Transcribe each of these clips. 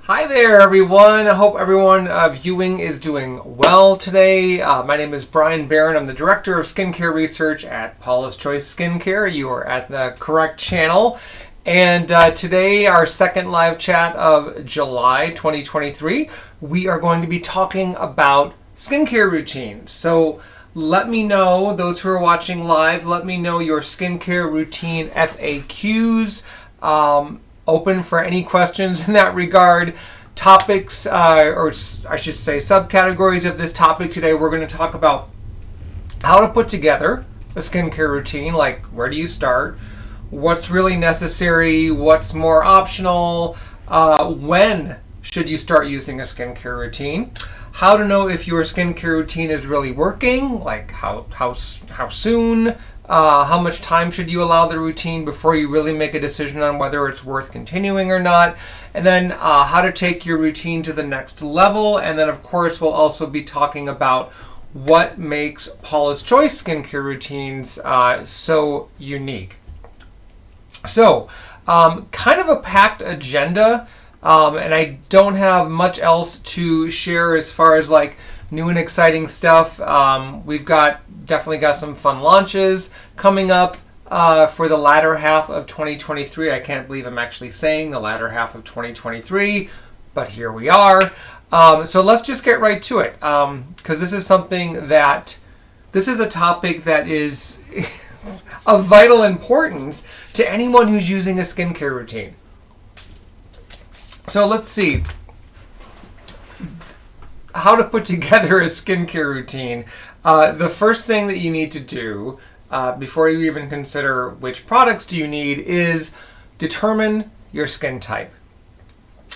Hi there, everyone. I hope everyone viewing is doing well today. My name is Bryan. I'm the Director of Skincare Research at Paula's Choice Skincare. You are at the correct channel. And today, our second live chat of July 2023, we are going to be talking about skincare routines. So let me know, those who are watching live, let me know your skincare routine FAQs. Open for any questions in that regard. Topics, or I should say subcategories of this topic today, we're going to talk about how to put together a skincare routine, like where do you start, what's really necessary, what's more optional, when should you start using a skincare routine, how to know if your skincare routine is really working, like how soon, how much time should you allow the routine before you really make a decision on whether it's worth continuing or not, and then how to take your routine to the next level. And then of course we'll also be talking about what makes Paula's Choice skincare routines so unique. So kind of a packed agenda, and I don't have much else to share as far as like new and exciting stuff. We've definitely got some fun launches coming up for the latter half of 2023. I can't believe I'm actually saying the latter half of 2023, but here we are. So let's just get right to it, because this is a topic that is of vital importance to anyone who's using a skincare routine. So let's see how to put together a skincare routine. The first thing that you need to do before you even consider which products do you need is determine your skin type.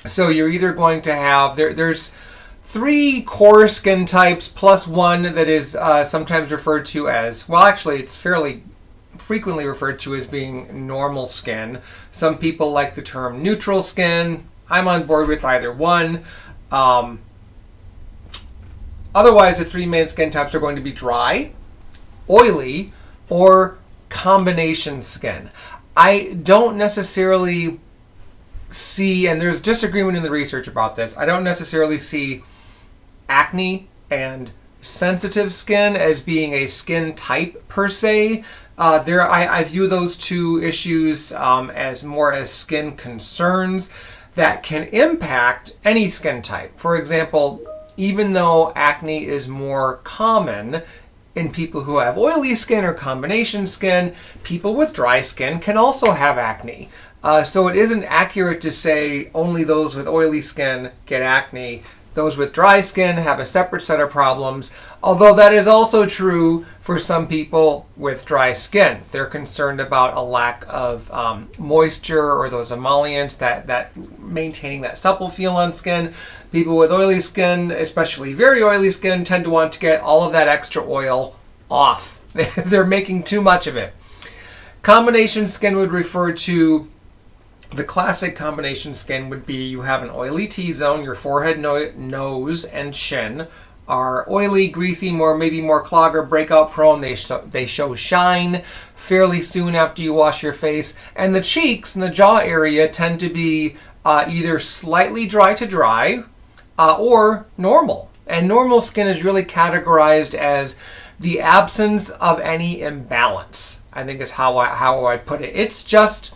So you're either going to have, there's 3 core skin types plus one that is sometimes referred to as, well actually it's fairly frequently referred to as being normal skin. Some people like the term neutral skin. I'm on board with either one. Otherwise, the 3 main skin types are going to be dry, oily, or combination skin. I don't necessarily see, and there's disagreement in the research about this, I don't necessarily see acne and sensitive skin as being a skin type per se. I view those two issues as more as skin concerns that can impact any skin type. For example, even though acne is more common in people who have oily skin or combination skin, people with dry skin can also have acne. So it isn't accurate to say only those with oily skin get acne. Those with dry skin have a separate set of problems, although that is also true for some people with dry skin. They're concerned about a lack of moisture or those emollients that maintaining that supple feel on skin. People with oily skin, especially very oily skin, tend to want to get all of that extra oil off. They're making too much of it. Combination skin would refer to, the classic combination skin would be you have an oily T-zone, your forehead, nose, and chin are oily, greasy, maybe more clog or breakout prone. They show shine fairly soon after you wash your face. And the cheeks and the jaw area tend to be either slightly dry to dry or normal. And normal skin is really categorized as the absence of any imbalance, I think is how I put it. It's just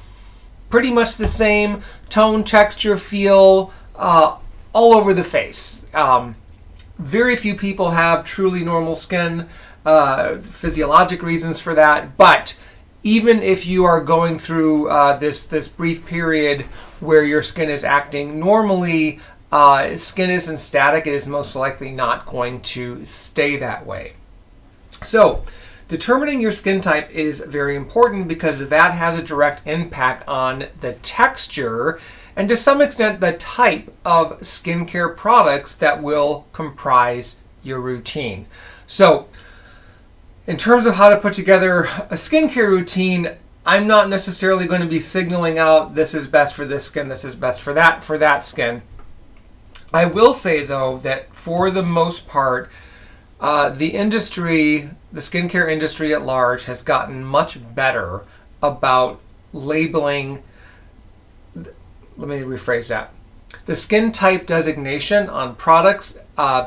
pretty much the same tone, texture, feel all over the face. Very few people have truly normal skin, physiologic reasons for that, but even if you are going through this brief period where your skin is acting normally, skin isn't static. It is most likely not going to stay that way. So determining your skin type is very important because that has a direct impact on the texture and to some extent the type of skincare products that will comprise your routine. So in terms of how to put together a skincare routine, I'm not necessarily going to be signaling out this is best for this skin, this is best for that skin. I will say though that for the most part, the skincare industry at large has gotten much better about labeling. Let me rephrase that. The skin type designation on products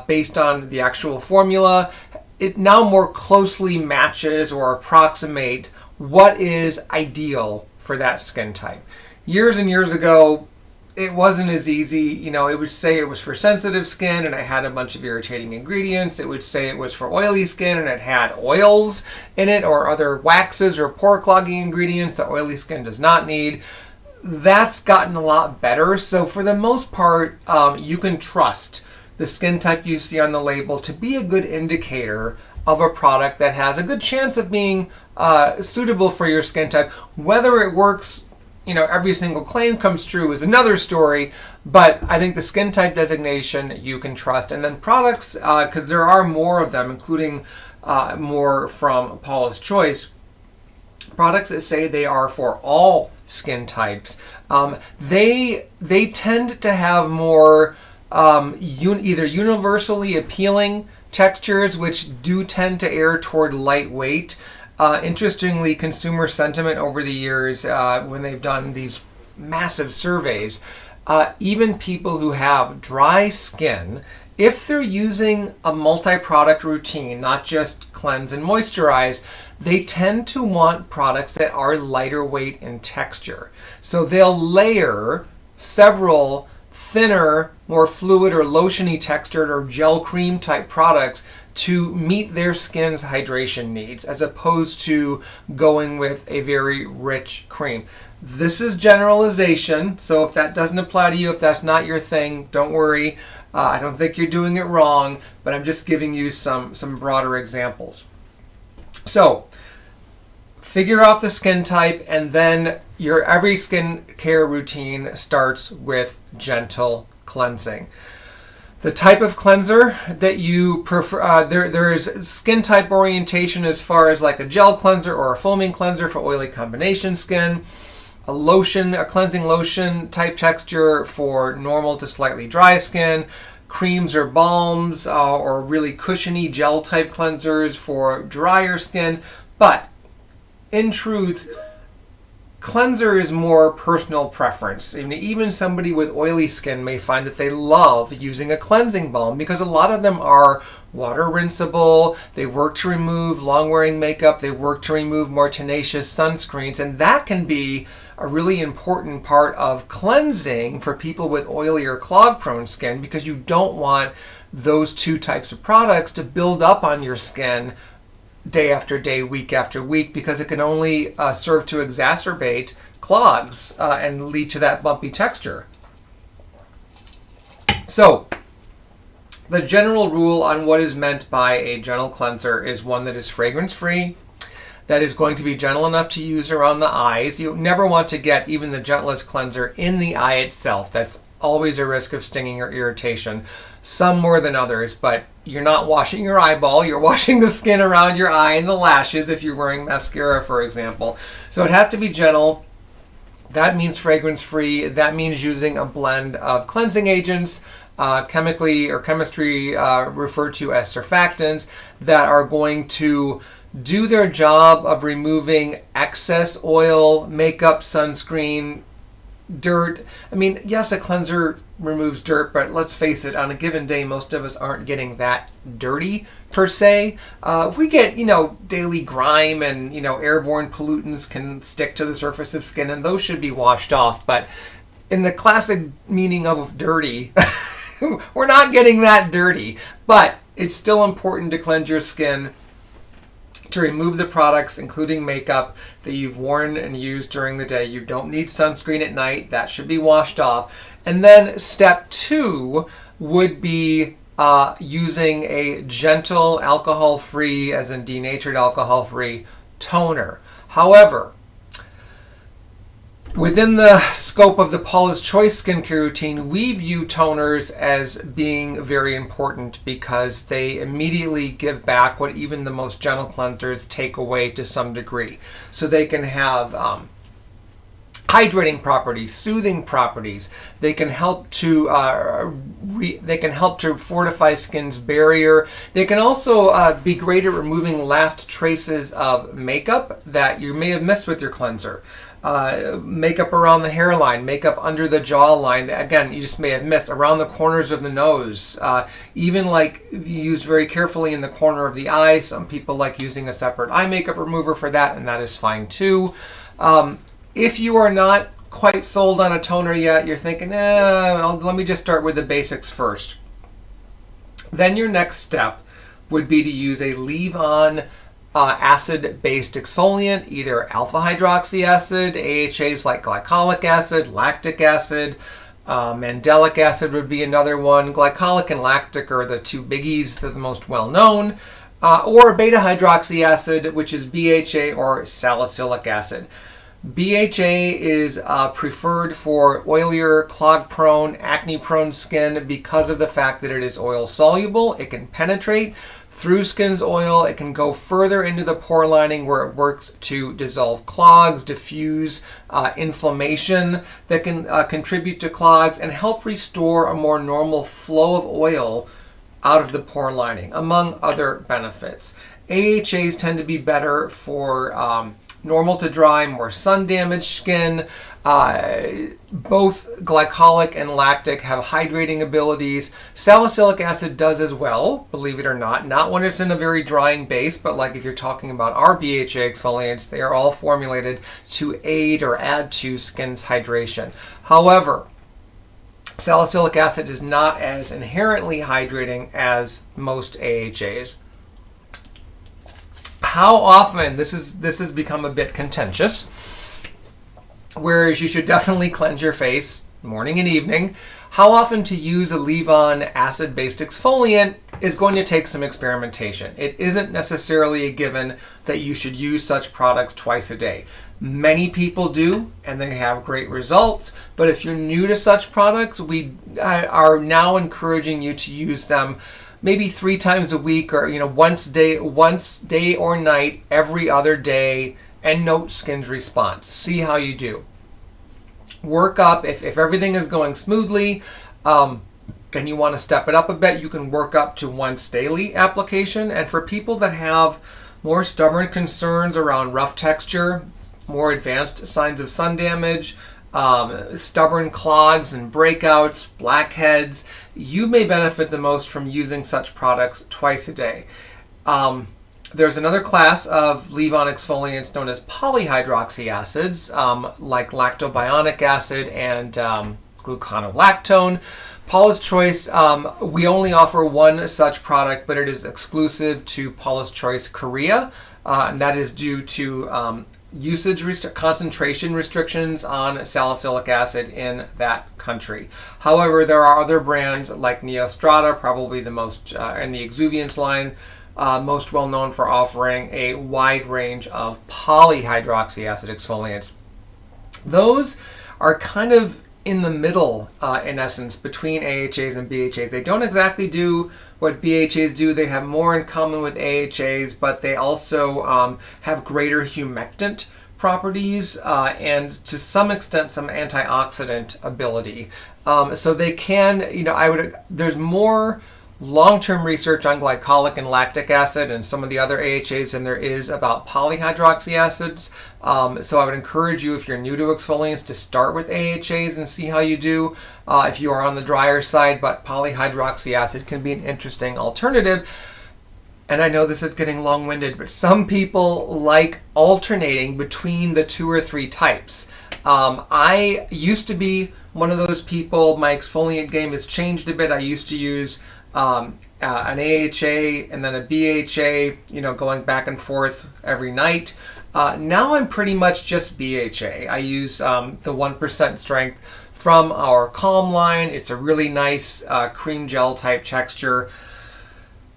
based on the actual formula, it now more closely matches or approximate what is ideal for that skin type. Years and years ago, it wasn't as easy. You know, it would say it was for sensitive skin and it had a bunch of irritating ingredients. It would say it was for oily skin and it had oils in it or other waxes or pore clogging ingredients that oily skin does not need. That's gotten a lot better. So for the most part, you can trust the skin type you see on the label to be a good indicator of a product that has a good chance of being suitable for your skin type. Whether it works, you know, every single claim comes true is another story, but I think the skin type designation you can trust. And then products, because there are more of them, including more from Paula's Choice, products that say they are for all skin types, they tend to have more either universally appealing textures, which do tend to err toward lightweight. Interestingly, consumer sentiment over the years, when they've done these massive surveys, even people who have dry skin, if they're using a multi-product routine, not just cleanse and moisturize, they tend to want products that are lighter weight in texture. So they'll layer several thinner, more fluid or lotiony textured or gel cream type products to meet their skin's hydration needs, as opposed to going with a very rich cream. This is generalization, so if that doesn't apply to you, if that's not your thing, don't worry. I don't think you're doing it wrong, but I'm just giving you some broader examples. So figure out the skin type, and then your every skin care routine starts with gentle cleansing. The type of cleanser that you prefer, there is skin type orientation as far as like a gel cleanser or a foaming cleanser for oily combination skin, a lotion, a cleansing lotion type texture for normal to slightly dry skin, creams or balms or really cushiony gel type cleansers for drier skin. But in truth, cleanser is more personal preference. I mean, even somebody with oily skin may find that they love using a cleansing balm because a lot of them are water rinsable. They work to remove long-wearing makeup. They work to remove more tenacious sunscreens. And that can be a really important part of cleansing for people with oily or clog-prone skin, because you don't want those two types of products to build up on your skin day after day, week after week, because it can only serve to exacerbate clogs and lead to that bumpy texture. So the general rule on what is meant by a gentle cleanser is one that is fragrance-free, that is going to be gentle enough to use around the eyes. You never want to get even the gentlest cleanser in the eye itself. That's always a risk of stinging or irritation, some more than others, but you're not washing your eyeball, you're washing the skin around your eye and the lashes if you're wearing mascara, for example. So it has to be gentle. That means fragrance-free. That means using a blend of cleansing agents, chemically or chemistry referred to as surfactants, that are going to do their job of removing excess oil, makeup, sunscreen, dirt. I mean, yes, a cleanser removes dirt, but let's face it, on a given day, most of us aren't getting that dirty per se. We get, daily grime and, airborne pollutants can stick to the surface of skin, and those should be washed off. But in the classic meaning of dirty, we're not getting that dirty. But it's still important to cleanse your skin, to remove the products, including makeup, that you've worn and used during the day. You don't need sunscreen at night. That should be washed off. And then step 2 would be using a gentle, alcohol-free, as in denatured alcohol-free, toner. However, within the scope of the Paula's Choice skincare routine, we view toners as being very important because they immediately give back what even the most gentle cleansers take away to some degree. So they can have hydrating properties, soothing properties. They can help to fortify skin's barrier. They can also be great at removing last traces of makeup that you may have missed with your cleanser. makeup around the hairline, makeup under the jawline. Again, you just may have missed around the corners of the nose. Even like used very carefully in the corner of the eye. Some people like using a separate eye makeup remover for that, and that is fine too. If you are not quite sold on a toner yet, you're thinking, let me just start with the basics first. Then your next step would be to use a leave-on acid-based exfoliant, either alpha hydroxy acid, AHAs like glycolic acid, lactic acid, mandelic acid would be another one. Glycolic and lactic are the two biggies that are the most well-known, or beta hydroxy acid, which is BHA or salicylic acid. BHA is preferred for oilier, clog-prone, acne-prone skin because of the fact that it is oil-soluble. It can penetrate through skin's oil. It can go further into the pore lining where it works to dissolve clogs, diffuse inflammation that can contribute to clogs, and help restore a more normal flow of oil out of the pore lining, among other benefits. AHAs tend to be better for normal to dry, more sun-damaged skin. Both glycolic and lactic have hydrating abilities. Salicylic acid does as well, believe it or not when it's in a very drying base, but like if you're talking about our BHA exfoliants, they are all formulated to aid or add to skin's hydration. However, salicylic acid is not as inherently hydrating as most AHAs. How often, this has become a bit contentious, whereas you should definitely cleanse your face morning and evening. How often to use a leave-on acid-based exfoliant is going to take some experimentation. It isn't necessarily a given that you should use such products twice a day. Many people do, and they have great results, but if you're new to such products, we are now encouraging you to use them maybe 3 times a week, or once day or night, every other day, and note skin's response. See how you do. Work up. If everything is going smoothly, and you want to step it up a bit, you can work up to once daily application. And for people that have more stubborn concerns around rough texture, more advanced signs of sun damage, stubborn clogs and breakouts, blackheads, you may benefit the most from using such products twice a day. There's another class of leave-on exfoliants known as polyhydroxy acids, like lactobionic acid and gluconolactone. Paula's Choice, we only offer one such product, but it is exclusive to Paula's Choice Korea, and that is due to concentration restrictions on salicylic acid in that country. However, there are other brands like Neostrata, probably the most, and the Exuviance line, most well known for offering a wide range of polyhydroxy acid exfoliants. Those are kind of in the middle, in essence, between AHAs and BHAs. They don't exactly do what BHAs do. They have more in common with AHAs, but they also have greater humectant properties and to some extent some antioxidant ability. So they can, there's more long-term research on glycolic and lactic acid and some of the other AHAs than there is about polyhydroxy acids. So I would encourage you, if you're new to exfoliants, to start with AHAs and see how you do if you are on the drier side, but polyhydroxy acid can be an interesting alternative. And I know this is getting long-winded, but some people like alternating between the 2 or 3 types. I used to be one of those people. My exfoliant game has changed a bit. I used to use an AHA and then a BHA, going back and forth every night. Now I'm pretty much just BHA. I use the 1% strength from our Calm line. It's a really nice cream gel type texture.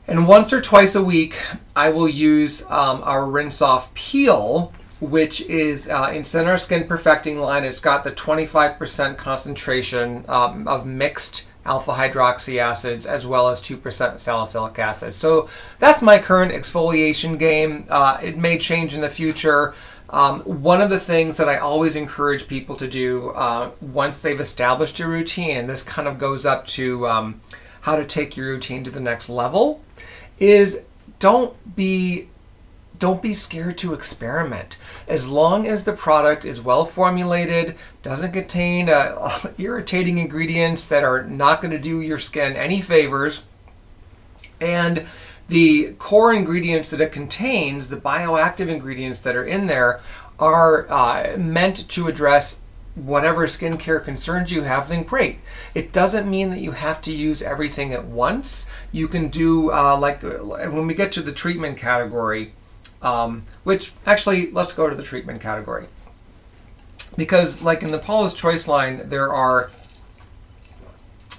And once or twice a week, I will use our Rinse Off Peel, which is in Center Skin Perfecting line. It's got the 25% concentration of mixed alpha hydroxy acids as well as 2% salicylic acid. So that's my current exfoliation game. It may change in the future. One of the things that I always encourage people to do once they've established a routine, and this kind of goes up to how to take your routine to the next level, is don't be don't be scared to experiment. As long as the product is well formulated, doesn't contain irritating ingredients that are not going to do your skin any favors, and the core ingredients that it contains, the bioactive ingredients that are in there, are meant to address whatever skincare concerns you have, then great. It doesn't mean that you have to use everything at once. You can do, like when we get to the treatment category, which actually, let's go to the treatment category. Because like in the Paula's Choice line, there are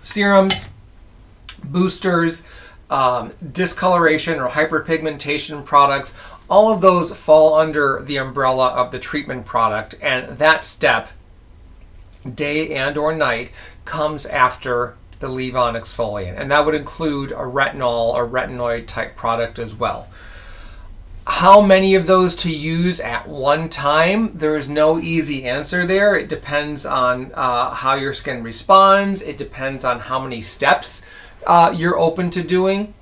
serums, boosters, discoloration or hyperpigmentation products. All of those fall under the umbrella of the treatment product, and that step, day and or night, comes after the leave-on exfoliant, and that would include a retinol or retinoid type product as well. How many of those to use at one time? There is no easy answer there. It depends on how your skin responds. It depends on how many steps you're open to doing.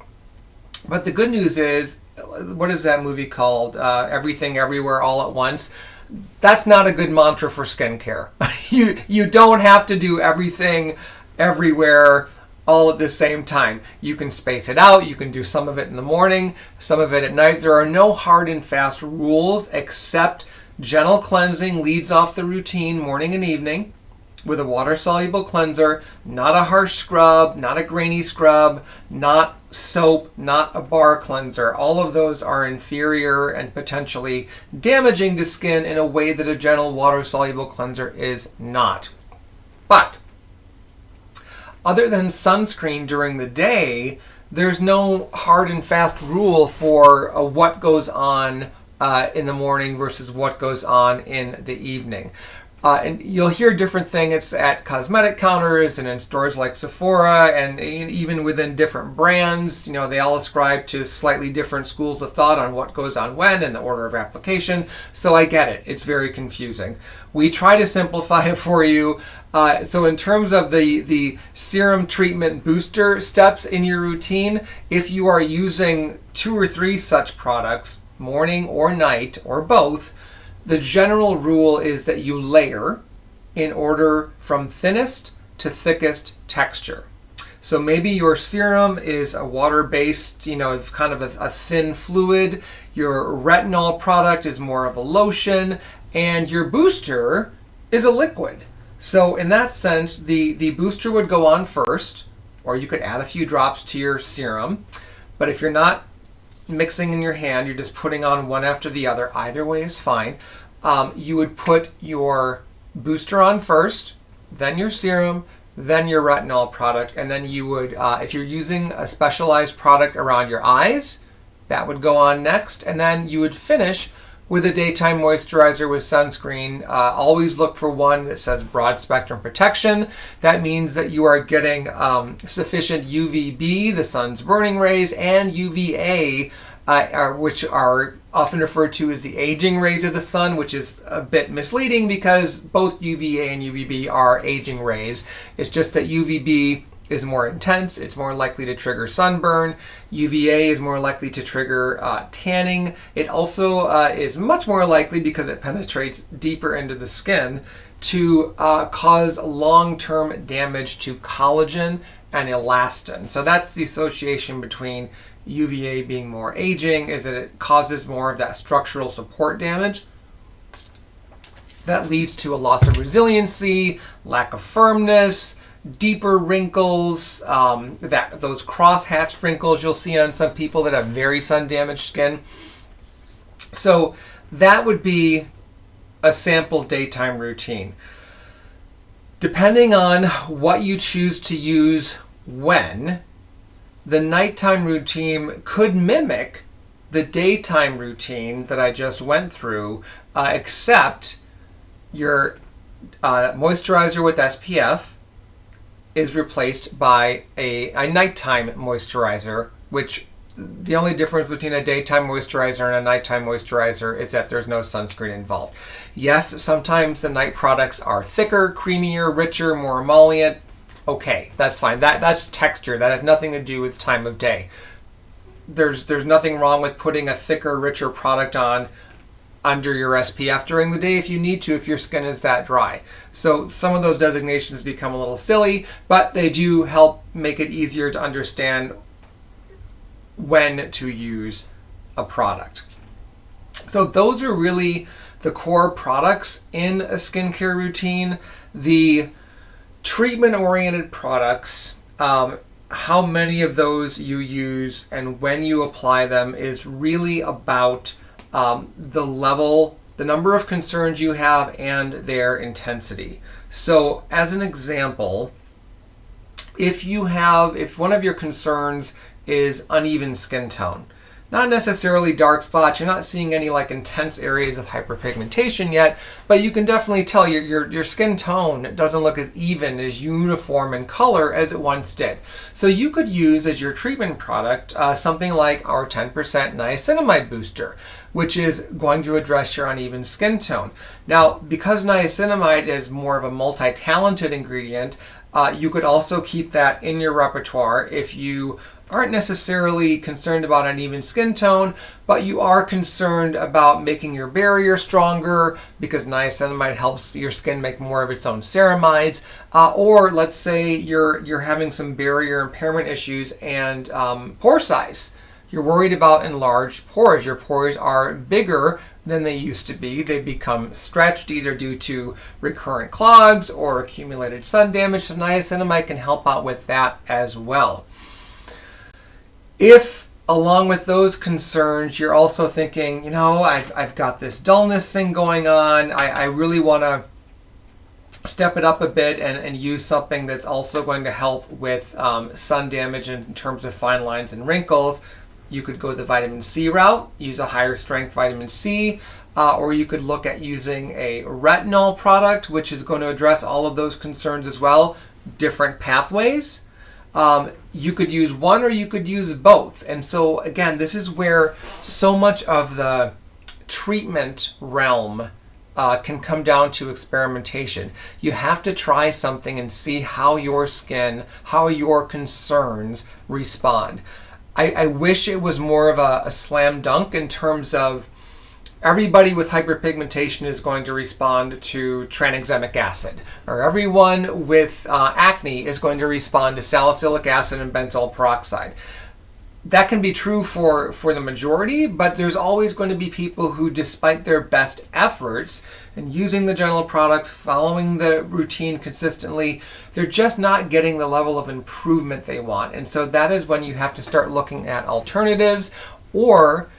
But the good news is, what is that movie called? Everything Everywhere All at Once. That's not a good mantra for skincare. You don't have to do everything everywhere all at the same time. You can space it out. You can do some of it in the morning, some of it at night. There are no hard and fast rules, except gentle cleansing leads off the routine morning and evening with a water-soluble cleanser, not a harsh scrub, not a grainy scrub, not soap, not a bar cleanser. All of those are inferior and potentially damaging to skin in a way that a gentle water-soluble cleanser is not. But other than sunscreen during the day, there's no hard and fast rule for what goes on in the morning versus what goes on in the evening. And you'll hear different things at cosmetic counters and in stores like Sephora, and even within different brands. You know, they all ascribe to slightly different schools of thought on what goes on when and the order of application. So I get it. It's very confusing. We try to simplify it for you. So in terms of the serum treatment booster steps in your routine, if you are using 2 or 3 such products, morning or night or both, the general rule is that you layer in order from thinnest to thickest texture. So maybe your serum is a water-based, kind of a thin fluid. Your retinol product is more of a lotion, and your booster is a liquid. So in that sense, the booster would go on first, or you could add a few drops to your serum. But if you're not mixing in your hand, you're just putting on one after the other, either way is fine. You would put your booster on first, then your serum, then your retinol product, and then you would, if you're using a specialized product around your eyes, that would go on next, and then you would finish with a daytime moisturizer with sunscreen. Always look for one that says broad spectrum protection. That means that you are getting sufficient UVB, the sun's burning rays, and UVA, which are often referred to as the aging rays of the sun, which is a bit misleading because both UVA and UVB are aging rays. It's just that UVB is more intense, it's more likely to trigger sunburn. UVA is more likely to trigger tanning. It also is much more likely, because it penetrates deeper into the skin, to cause long-term damage to collagen and elastin. So that's the association between UVA being more aging, is that it causes more of that structural support damage. That leads to a loss of resiliency, lack of firmness, deeper wrinkles, those cross-hatched wrinkles you'll see on some people that have very sun-damaged skin. So that would be a sample daytime routine. Depending on what you choose to use when, the nighttime routine could mimic the daytime routine that I just went through, except your moisturizer with SPF is replaced by a nighttime moisturizer, which the only difference between a daytime moisturizer and a nighttime moisturizer is that there's no sunscreen involved. Yes, sometimes the night products are thicker, creamier, richer, more emollient. Okay, that's fine. That's texture. That has nothing to do with time of day. there's nothing wrong with putting a thicker, richer product on under your SPF during the day if you need to, if your skin is that dry. So some of those designations become a little silly, but they do help make it easier to understand when to use a product. So those are really the core products in a skincare routine. The treatment-oriented products, how many of those you use and when you apply them is really about the level, the number of concerns you have and their intensity. So as an example, if one of your concerns is uneven skin tone, not necessarily dark spots, you're not seeing any like intense areas of hyperpigmentation yet, but you can definitely tell your skin tone doesn't look as even, as uniform in color as it once did. So you could use as your treatment product something like our 10% niacinamide booster, which is going to address your uneven skin tone. Now, because niacinamide is more of a multi-talented ingredient, you could also keep that in your repertoire if you aren't necessarily concerned about uneven skin tone, but you are concerned about making your barrier stronger because niacinamide helps your skin make more of its own ceramides. Or let's say you're having some barrier impairment issues and pore size. You're worried about enlarged pores. Your pores are bigger than they used to be. They become stretched either due to recurrent clogs or accumulated sun damage. So niacinamide can help out with that as well. If, along with those concerns, you're also thinking, I've got this dullness thing going on, I really want to step it up a bit and use something that's also going to help with sun damage in terms of fine lines and wrinkles, you could go the vitamin C route, use a higher strength vitamin C, or you could look at using a retinol product, which is going to address all of those concerns as well, different pathways. You could use one or you could use both. And so again, this is where so much of the treatment realm can come down to experimentation. You have to try something and see how your skin, how your concerns respond. I wish it was more of a slam dunk in terms of everybody with hyperpigmentation is going to respond to tranexamic acid, or everyone with acne is going to respond to salicylic acid and benzoyl peroxide. That can be true for the majority, but there's always going to be people who, despite their best efforts and using the general products, following the routine consistently, they're just not getting the level of improvement they want. And so that is when you have to start looking at alternatives, or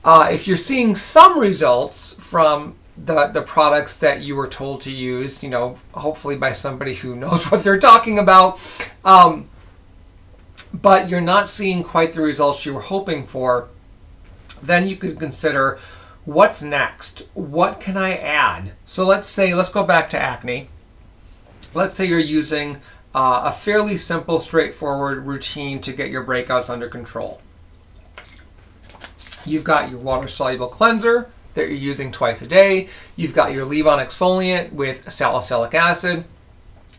if you're seeing some results from the products that you were told to use, hopefully by somebody who knows what they're talking about, but you're not seeing quite the results you were hoping for, then you could consider what's next. What can I add? So let's go back to acne. Let's say you're using a fairly simple, straightforward routine to get your breakouts under control. You've got your water-soluble cleanser that you're using twice a day. You've got your leave-on exfoliant with salicylic acid.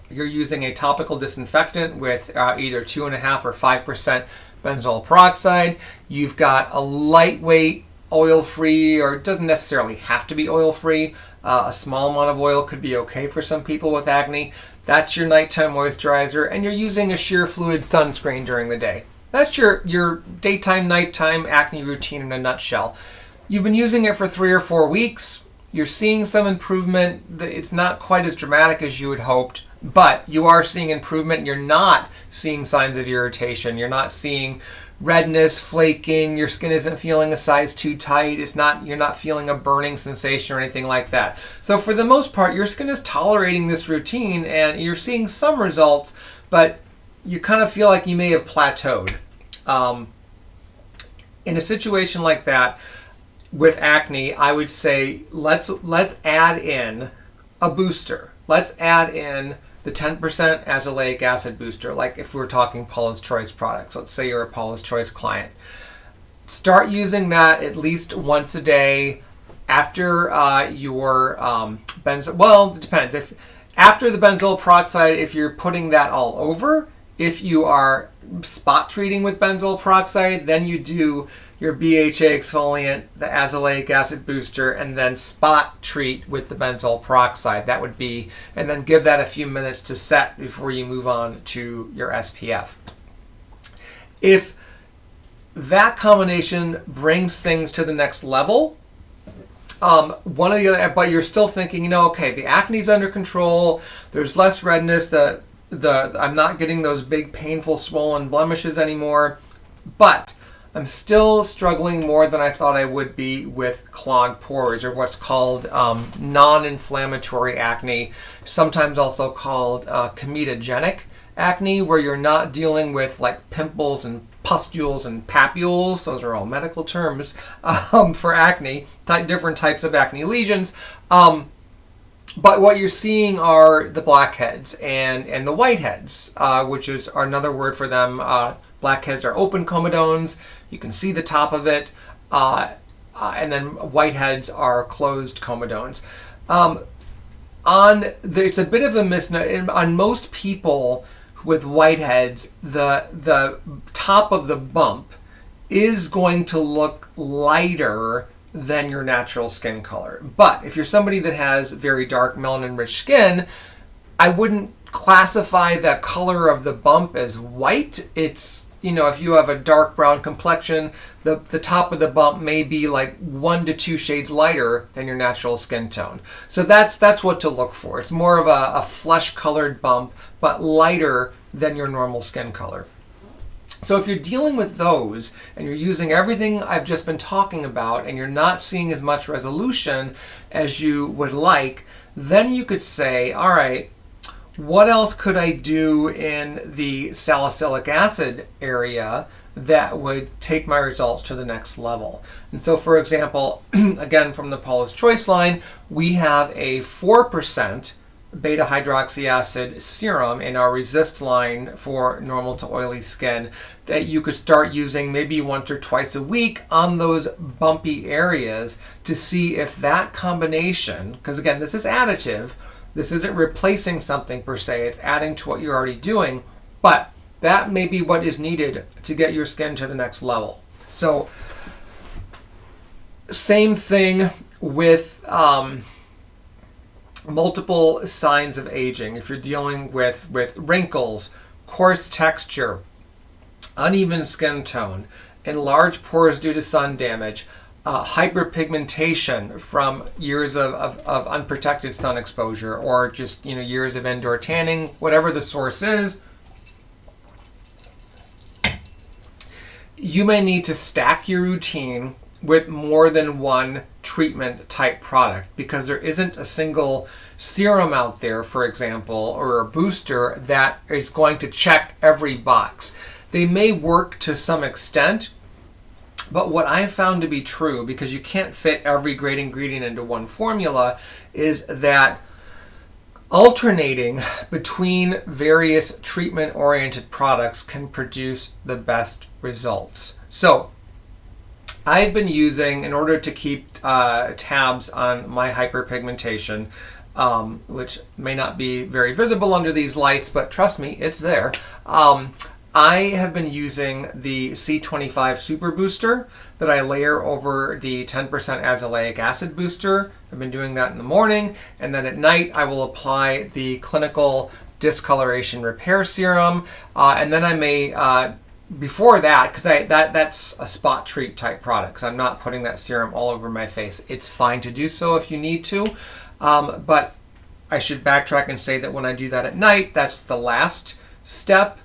You're using a topical disinfectant with either 2.5 or 5% benzoyl peroxide. You've got a lightweight, oil-free, or it doesn't necessarily have to be oil-free. A small amount of oil could be okay for some people with acne. That's your nighttime moisturizer, and you're using a sheer fluid sunscreen during the day. That's your daytime, nighttime acne routine in a nutshell. You've been using it for 3 or 4 weeks. You're seeing some improvement. It's not quite as dramatic as you had hoped, but you are seeing improvement. You're not seeing signs of irritation. You're not seeing redness, flaking. Your skin isn't feeling a size too tight. You're not feeling a burning sensation or anything like that. So for the most part, your skin is tolerating this routine and you're seeing some results, but you kind of feel like you may have plateaued. In a situation like that, with acne, I would say let's add in a booster. Let's add in the 10% azelaic acid booster, like if we're talking Paula's Choice products. Let's say you're a Paula's Choice client. Start using that at least once a day after your benzoyl. Well, it depends. After the benzoyl peroxide, if you're putting that all over, if you are spot treating with benzoyl peroxide, then you do your BHA exfoliant, the azelaic acid booster, and then spot treat with the benzoyl peroxide. That would be, and then give that a few minutes to set before you move on to your SPF. If that combination brings things to the next level, one of the other, but you're still thinking, you know, okay, the acne's under control, there's less redness, I'm not getting those big painful swollen blemishes anymore, but I'm still struggling more than I thought I would be with clogged pores, or what's called non-inflammatory acne, sometimes also called comedogenic acne, where you're not dealing with like pimples and pustules and papules. Those are all medical terms for acne, different types of acne lesions. But what you're seeing are the blackheads and the whiteheads, which are another word for them. Blackheads are open comedones. You can see the top of it. And then whiteheads are closed comedones. It's a bit of a misnomer. On most people with whiteheads, the top of the bump is going to look lighter than your natural skin color. But if you're somebody that has very dark melanin-rich skin, I wouldn't classify the color of the bump as white. It's, you know, if you have a dark brown complexion, the top of the bump may be like 1 to 2 shades lighter than your natural skin tone. So that's what to look for. It's more of a flesh-colored bump, but lighter than your normal skin color. So if you're dealing with those and you're using everything I've just been talking about and you're not seeing as much resolution as you would like, then you could say, all right, what else could I do in the salicylic acid area that would take my results to the next level? And so, for example, again, from the Paula's Choice line, we have a 4% beta hydroxy acid serum in our Resist line for normal to oily skin that you could start using maybe once or twice a week on those bumpy areas to see if that combination, because again, this is additive, this isn't replacing something per se, it's adding to what you're already doing, but that may be what is needed to get your skin to the next level. So, same thing with multiple signs of aging. If you're dealing with wrinkles, coarse texture, uneven skin tone, enlarged pores due to sun damage, hyperpigmentation from years of unprotected sun exposure, or just, you know, years of indoor tanning, whatever the source is, you may need to stack your routine with more than one treatment type product, because there isn't a single serum out there, for example, or a booster that is going to check every box. They may work to some extent, but what I've found to be true, because you can't fit every great ingredient into one formula, is that alternating between various treatment-oriented products can produce the best results. So, I've been using, in order to keep tabs on my hyperpigmentation, which may not be very visible under these lights, but trust me, it's there. I have been using the C25 Super Booster that I layer over the 10% azelaic acid booster. I've been doing that in the morning, and then at night I will apply the Clinical Discoloration Repair Serum, and then I may before that, because that's a spot treat type product, because I'm not putting that serum all over my face. It's fine to do so if you need to, but I should backtrack and say that when I do that at night, that's the last step.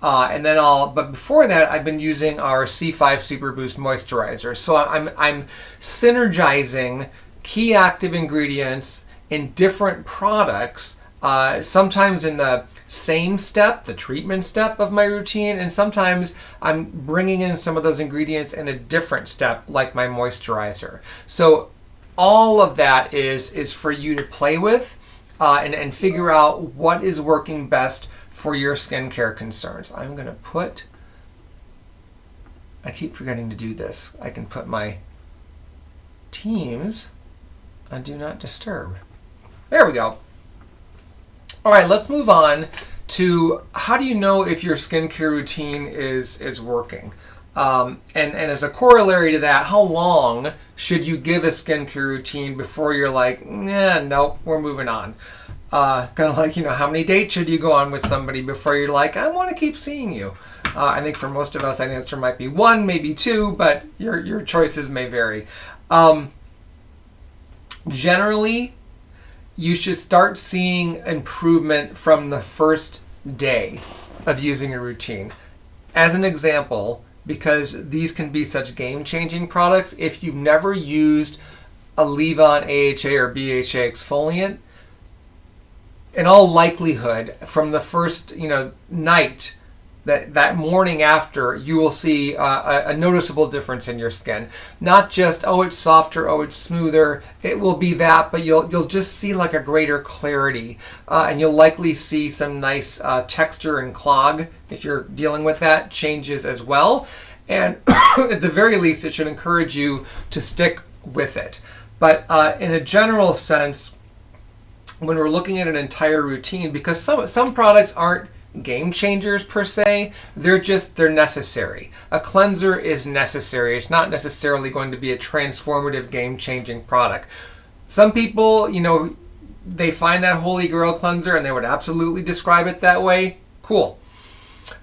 And then but before that, I've been using our C5 Super Boost Moisturizer. So I'm synergizing key active ingredients in different products, sometimes in the same step, the treatment step of my routine, and sometimes I'm bringing in some of those ingredients in a different step, like my moisturizer. So all of that is for you to play with and figure out what is working best for your skincare concerns. I'm going to put, I keep forgetting to do this, I can put my Teams on Do Not Disturb. There we go. All right, let's move on to how do you know if your skincare routine is working? And as a corollary to that, how long should you give a skincare routine before you're like, nah, nope, we're moving on? Kind of like, how many dates should you go on with somebody before you're like, I want to keep seeing you? I think for most of us, that answer might be 1, maybe 2, but your choices may vary. Generally, you should start seeing improvement from the first day of using a routine. As an example, because these can be such game-changing products, if you've never used a leave-on AHA or BHA exfoliant, in all likelihood, from the first night, that morning after, you will see a noticeable difference in your skin. Not just, oh, it's softer, oh, it's smoother. It will be that, but you'll just see like a greater clarity, and you'll likely see some nice texture and clog, if you're dealing with that, changes as well. And at the very least, it should encourage you to stick with it. But in a general sense, when we're looking at an entire routine, because some products aren't game changers per se, they're necessary. A cleanser is necessary. It's not necessarily going to be a transformative game changing product. Some people, they find that holy grail cleanser and they would absolutely describe it that way. Cool.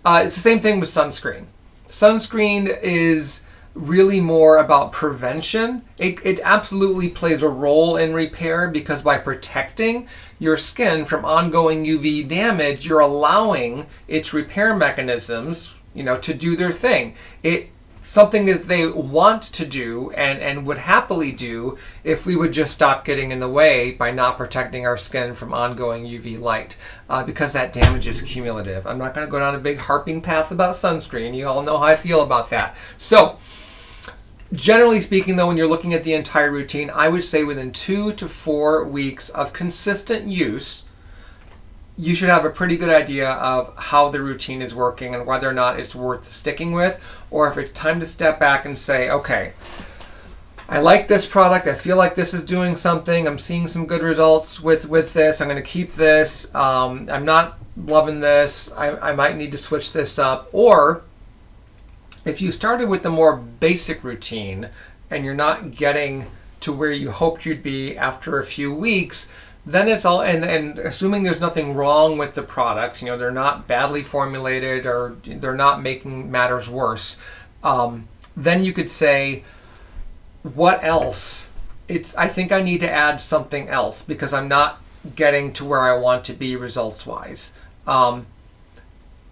It's the same thing with sunscreen. Sunscreen is really more about prevention. It absolutely plays a role in repair, because by protecting your skin from ongoing UV damage, you're allowing its repair mechanisms, to do their thing. It's something that they want to do and would happily do if we would just stop getting in the way by not protecting our skin from ongoing UV light, because that damage is cumulative. I'm not going to go down a big harping path about sunscreen. You all know how I feel about that. So, generally speaking, though, when you're looking at the entire routine, I would say within 2 to 4 weeks of consistent use, you should have a pretty good idea of how the routine is working and whether or not it's worth sticking with, or if it's time to step back and say, okay, I like this product. I feel like this is doing something. I'm seeing some good results with this. I'm going to keep this. I'm not loving this. I might need to switch this up. Or if you started with a more basic routine and you're not getting to where you hoped you'd be after a few weeks, then it's all, and assuming there's nothing wrong with the products, they're not badly formulated or they're not making matters worse, then you could say, what else? I think I need to add something else because I'm not getting to where I want to be results-wise.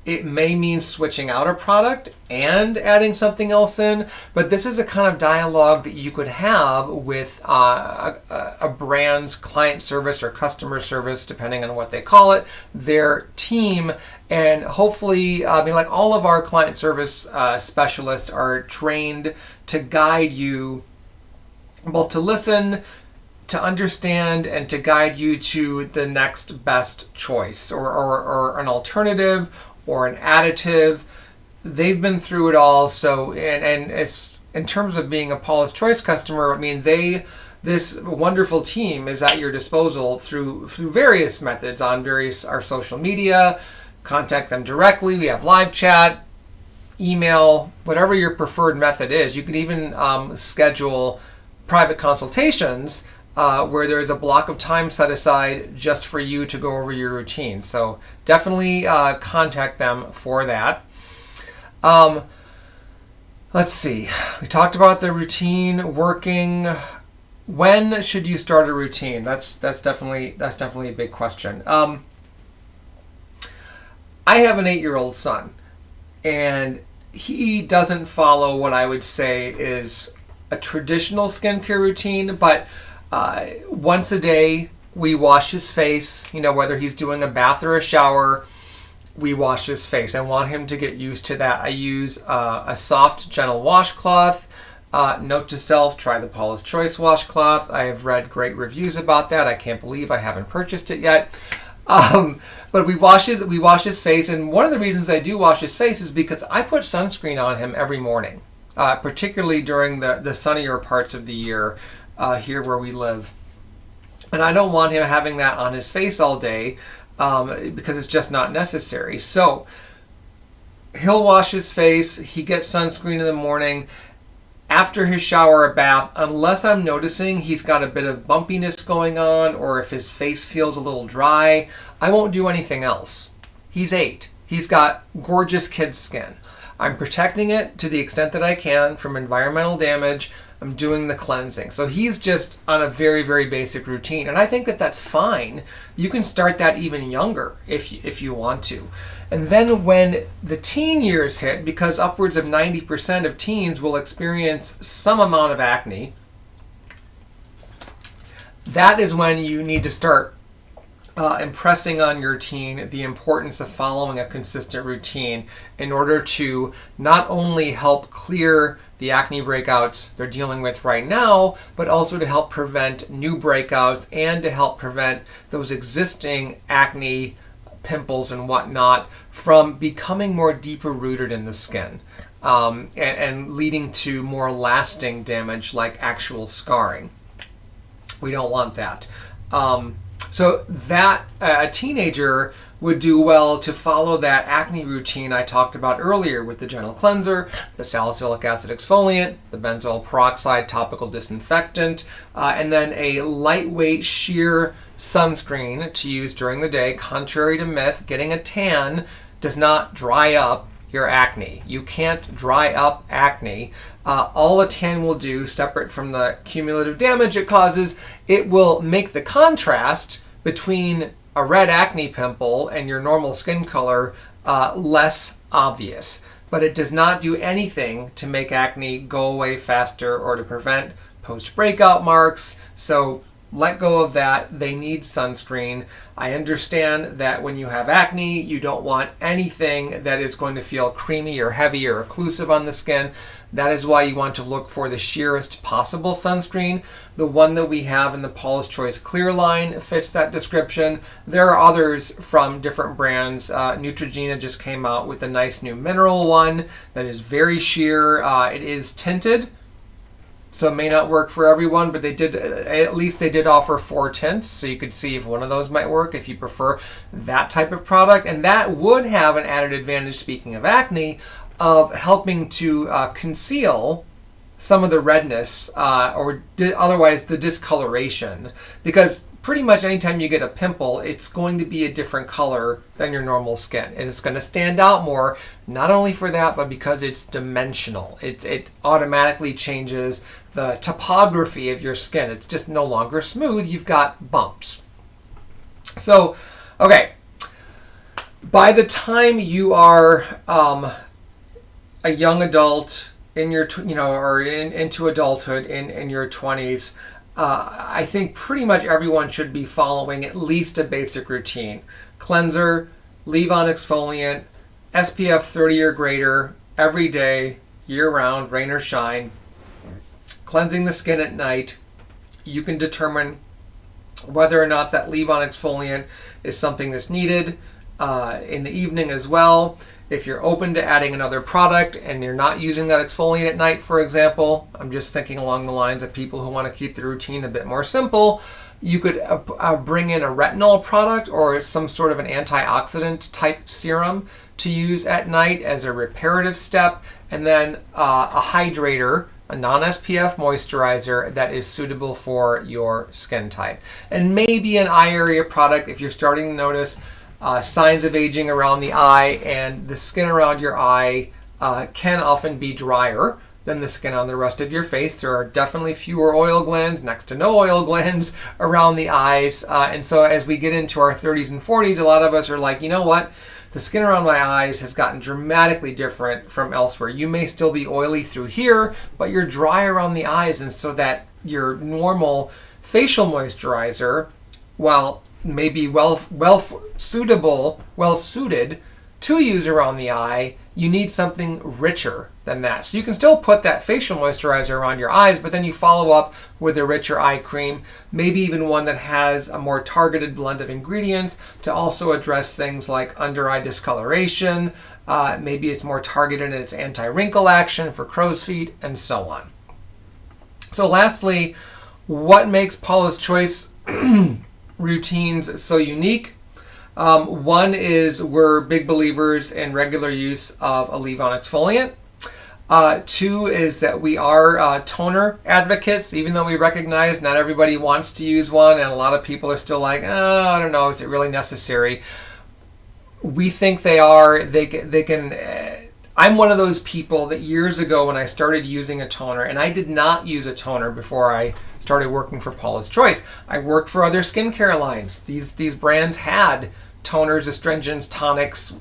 It may mean switching out a product and adding something else in, but this is a kind of dialogue that you could have with a brand's client service or customer service, depending on what they call it, their team, and hopefully, like all of our client service specialists are trained to guide you, both to listen, to understand, and to guide you to the next best choice or an alternative or an additive. They've been through it all. So, and it's in terms of being a Paula's Choice customer, this wonderful team is at your disposal through various methods on our social media. Contact them directly. We have live chat, email, whatever your preferred method is. You can even schedule private consultations where there's a block of time set aside just for you to go over your routine. So definitely contact them for that. Let's see. We talked about the routine working. When should you start a routine? That's definitely a big question. I have an 8-year-old son, and he doesn't follow what I would say is a traditional skincare routine, but once a day we wash his face. Whether he's doing a bath or a shower, we wash his face. I want him to get used to that. I use a soft, gentle washcloth. Note to self, try the Paula's Choice washcloth. I have read great reviews about that. I can't believe I haven't purchased it yet. But we wash his face, and one of the reasons I do wash his face is because I put sunscreen on him every morning, particularly during the sunnier parts of the year here where we live. And I don't want him having that on his face all day. because it's just not necessary. So he'll wash his face, he gets sunscreen in the morning. After his shower or bath, unless I'm noticing he's got a bit of bumpiness going on or if his face feels a little dry, I won't do anything else. He's 8. He's got gorgeous kid skin. I'm protecting it to the extent that I can from environmental damage. I'm doing the cleansing. So he's just on a very, very basic routine. And I think that that's fine. You can start that even younger if you want to. And then when the teen years hit, because upwards of 90% of teens will experience some amount of acne, that is when you need to start impressing on your teen the importance of following a consistent routine in order to not only help clear the acne breakouts they're dealing with right now, but also to help prevent new breakouts and to help prevent those existing acne, pimples and whatnot from becoming more deeper rooted in the skin, and leading to more lasting damage like actual scarring. We don't want that. So that a teenager would do well to follow that acne routine I talked about earlier with the gentle cleanser, the salicylic acid exfoliant, the benzoyl peroxide topical disinfectant, and then a lightweight sheer sunscreen to use during the day. Contrary to myth, getting a tan does not dry up your acne. You can't dry up acne. All a tan will do, separate from the cumulative damage it causes, it will make the contrast between a red acne pimple and your normal skin color less obvious. But it does not do anything to make acne go away faster or to prevent post-breakout marks. So let go of that. They need sunscreen. I understand that when you have acne, you don't want anything that is going to feel creamy or heavy or occlusive on the skin. That is why you want to look for the sheerest possible sunscreen. The one that we have in the Paula's Choice Clear line fits that description. There are others from different brands. Neutrogena just came out with a nice new mineral one that is very sheer. It is tinted, so it may not work for everyone, but at least they did offer 4 tints, so you could see if one of those might work if you prefer that type of product. And that would have an added advantage, speaking of acne, of helping to conceal some of the redness or otherwise the discoloration, because pretty much anytime you get a pimple, it's going to be a different color than your normal skin, and it's going to stand out more, not only for that, but because it's dimensional. It automatically changes the topography of your skin. It's just no longer smooth. You've got bumps. So, okay, by the time you are a young adult in your, or into adulthood in your 20s, I think pretty much everyone should be following at least a basic routine. Cleanser, leave-on exfoliant, SPF 30 or greater every day, year-round, rain or shine. Cleansing the skin at night. You can determine whether or not that leave-on exfoliant is something that's needed in the evening as well. If you're open to adding another product and you're not using that exfoliant at night, for example, I'm just thinking along the lines of people who want to keep the routine a bit more simple, you could bring in a retinol product or some sort of an antioxidant type serum to use at night as a reparative step, and then a hydrator, a non-SPF moisturizer that is suitable for your skin type. And maybe an eye area product if you're starting to notice signs of aging around the eye, and the skin around your eye can often be drier than the skin on the rest of your face. There are definitely fewer oil glands, next to no oil glands around the eyes. And so as we get into our 30s and 40s, a lot of us are like, you know what? The skin around my eyes has gotten dramatically different from elsewhere. You may still be oily through here, but you're dry around the eyes, and so that your normal facial moisturizer, while maybe well suited to use around the eye, you need something richer than that. So you can still put that facial moisturizer around your eyes, but then you follow up with a richer eye cream, maybe even one that has a more targeted blend of ingredients to also address things like under eye discoloration. Maybe it's more targeted in its anti-wrinkle action for crow's feet, and so on. So lastly, what makes Paula's Choice routines so unique? One is we're big believers in regular use of a leave-on exfoliant. Two is that we are toner advocates, even though we recognize not everybody wants to use one, and a lot of people are still like, oh, I don't know, is it really necessary? We think they are. They can. I'm one of those people that years ago when I started using a toner, and I did not use a toner before I started working for Paula's Choice. I worked for other skincare lines. These brands had toners, astringents, tonics,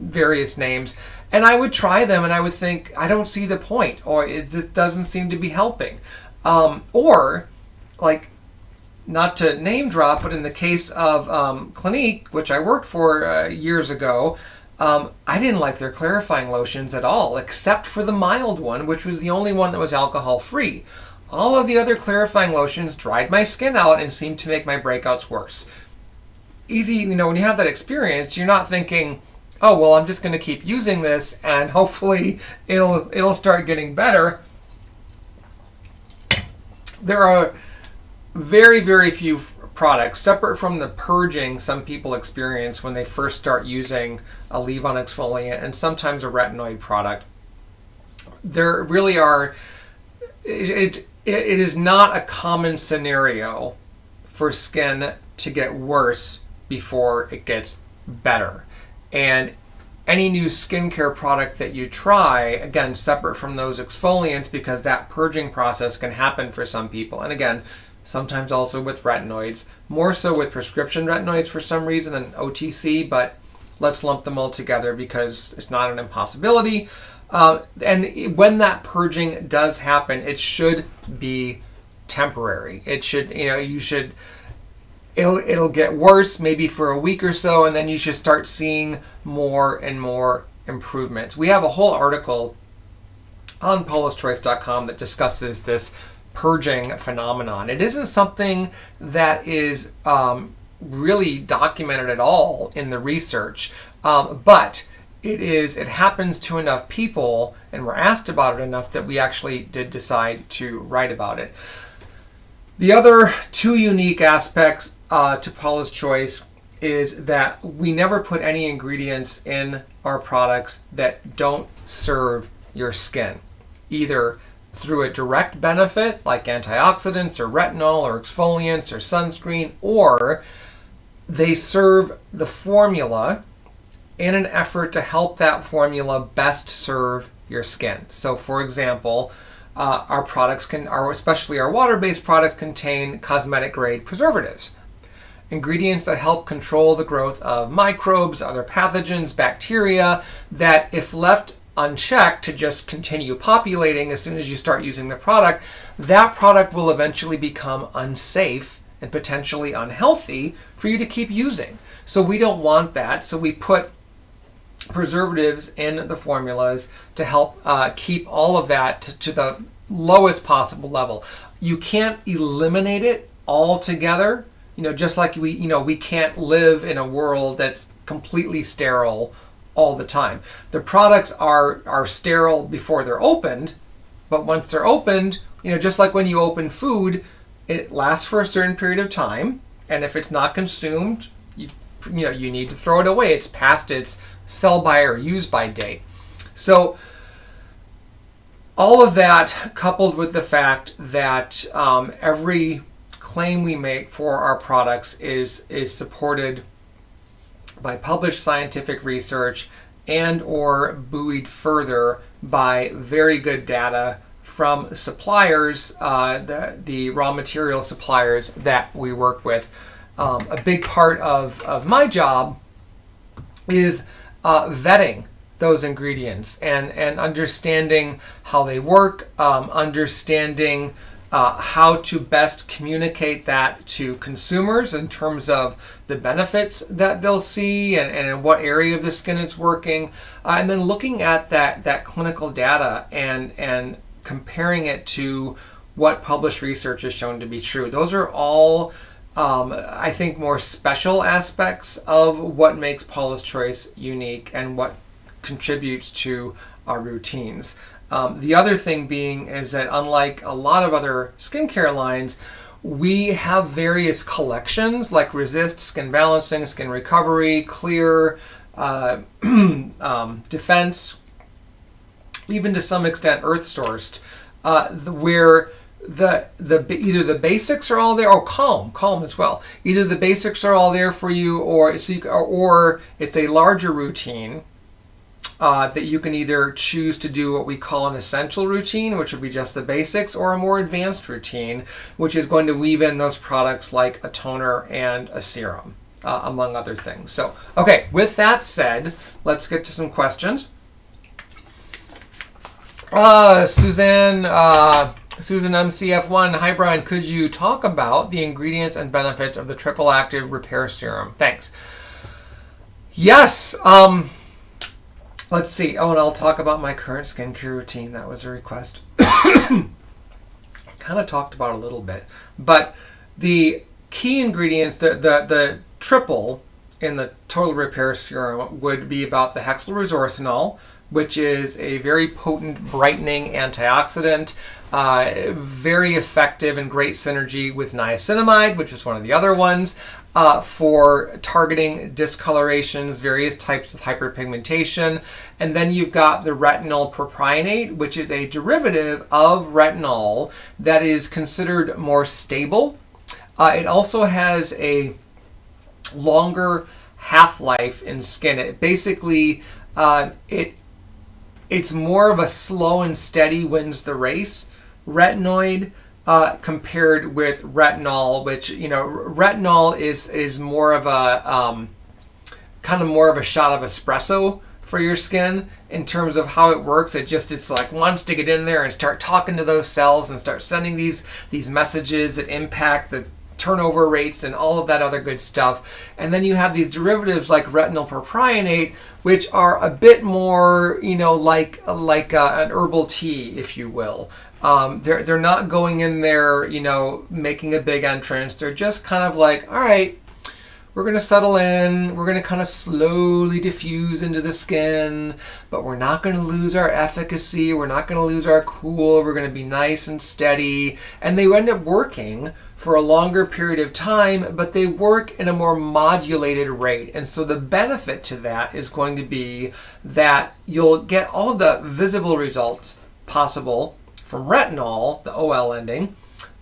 various names, and I would try them and I would think, I don't see the point, or it just doesn't seem to be helping. Or, like, not to name drop, but in the case of Clinique, which I worked for years ago, I didn't like their clarifying lotions at all, except for the mild one, which was the only one that was alcohol free. All of the other clarifying lotions dried my skin out and seemed to make my breakouts worse. Easy, when you have that experience, you're not thinking, oh, well, I'm just going to keep using this and hopefully it'll start getting better. There are very, very few products, separate from the purging some people experience when they first start using a leave-on exfoliant and sometimes a retinoid product. There really are, it is not a common scenario for skin to get worse before it gets better. And any new skincare product that you try, again, separate from those exfoliants, because that purging process can happen for some people. And again, sometimes also with retinoids, more so with prescription retinoids for some reason than OTC, but let's lump them all together because it's not an impossibility. And when that purging does happen, it should be temporary. It should, it'll get worse maybe for a week or so, and then you should start seeing more and more improvements. We have a whole article on paulaschoice.com that discusses this purging phenomenon. It isn't something that is really documented at all in the research, but it happens to enough people, and we're asked about it enough that we actually did decide to write about it. The other two unique aspects to Paula's Choice is that we never put any ingredients in our products that don't serve your skin, either through a direct benefit like antioxidants or retinol or exfoliants or sunscreen, or they serve the formula in an effort to help that formula best serve your skin. So for example, our products especially our water-based products, contain cosmetic grade preservatives, ingredients that help control the growth of microbes, other pathogens, bacteria, that if left unchecked to just continue populating as soon as you start using the product, that product will eventually become unsafe and potentially unhealthy for you to keep using. So we don't want that. So we put preservatives in the formulas to help keep all of that to the lowest possible level. You can't eliminate it altogether. Just like we can't live in a world that's completely sterile all the time. The products are sterile before they're opened, but once they're opened, just like when you open food, it lasts for a certain period of time, and if it's not consumed, you need to throw it away. It's past its sell by or use by date. So all of that, coupled with the fact that every claim we make for our products is supported by published scientific research and or buoyed further by very good data from suppliers, the raw material suppliers that we work with. A big part of my job is vetting those ingredients and understanding how they work, understanding how to best communicate that to consumers in terms of the benefits that they'll see and in what area of the skin it's working, and then looking at that clinical data and comparing it to what published research has shown to be true. Those are all, I think, more special aspects of what makes Paula's Choice unique and what contributes to our routines. The other thing being is that unlike a lot of other skincare lines, We have various collections like Resist, Skin Balancing, Skin Recovery, Clear, Defense, even to some extent Earth Sourced, where either the basics are all there, or calm as well. Either the basics are all there for you, or it's a larger routine that you can either choose to do what we call an essential routine, which would be just the basics, or a more advanced routine, which is going to weave in those products like a toner and a serum, among other things. So, okay, with that said, let's get to some questions. Susan MCF1, hi Bryan, could you talk about the ingredients and benefits of the triple active repair serum? Thanks. Yes. Let's see. Oh, and I'll talk about my current skincare routine. That was a request. Kind of talked about a little bit, but the key ingredients, the triple in the total repair serum would be about the hexylresorcinol, which is a very potent brightening antioxidant, very effective and great synergy with niacinamide, which is one of the other ones, for targeting discolorations, various types of hyperpigmentation. And then you've got the retinol propionate, which is a derivative of retinol that is considered more stable. It also has a longer half-life in skin. It basically, it's more of a slow and steady wins the race retinoid, compared with retinol, which, retinol is more of a kind of more of a shot of espresso for your skin in terms of how it works. It's like wants to get in there and start talking to those cells and start sending these messages that impact the turnover rates and all of that other good stuff. And then you have these derivatives like retinol propionate, which are a bit more, like an herbal tea, if you will. They're not going in there, making a big entrance. They're just kind of like, all right, we're going to settle in. We're going to kind of slowly diffuse into the skin, but we're not going to lose our efficacy. We're not going to lose our cool. We're going to be nice and steady. And they end up working for a longer period of time, but they work in a more modulated rate. And so the benefit to that is going to be that you'll get all of the visible results possible from retinol, the OL ending,